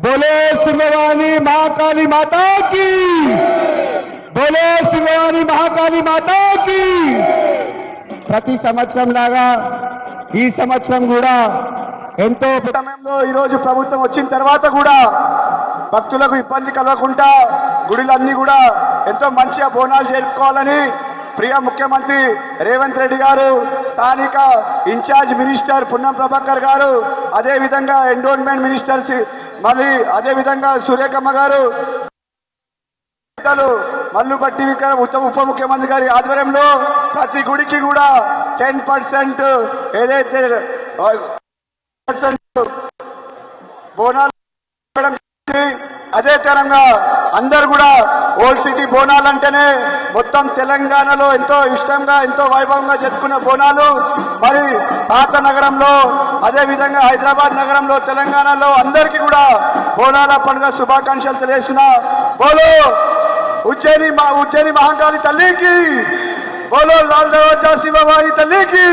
बोले सिंहवानी महाकाली माता की, बोले सिंहवानी महाकाली माता की। ప్రతి సంవత్సరం లాగా ఈ సంవత్సరం కూడా ఎంతో సమయంలో ఈ రోజు ప్రభుత్వం వచ్చిన తర్వాత కూడా భక్తులకు ఇబ్బంది కలగకుండా గుడిలన్నీ కూడా ఎంతో మంచిగా బోనాలు జరుపుకోవాలని ప్రియ ముఖ్యమంత్రి రేవంత్ రెడ్డి గారు, స్థానిక ఇన్ఛార్జ్ మినిస్టర్ పున్నం ప్రభాకర్ గారు, అదే విధంగా ఎండోన్మెంట్ మినిస్టర్స్ మళ్ళీ అదే విధంగా సురేఖమ్మ గారు, మల్లుపట్టి ఉప ముఖ్యమంత్రి గారి ఆధ్వర్యంలో ప్రతి గుడికి కూడా 10% ఏదైతే బోనాలు అదే తరంగా అందరు కూడా ఓల్డ్ సిటీ బోనాలు అంటేనే మొత్తం తెలంగాణలో ఎంతో ఇష్టంగా ఎంతో వైభవంగా జరుపుకున్న బోనాలు మరి పాత నగరంలో అదే విధంగా హైదరాబాద్ నగరంలో తెలంగాణలో అందరికీ కూడా బోనాల పండుగ శుభాకాంక్షలు తెలియజేస్తున్నా। బోలో ఉజ్జయిని మహాకాళి తల్లికి, బోలో లాల్ దర్వాజా శివవాణి తల్లికి,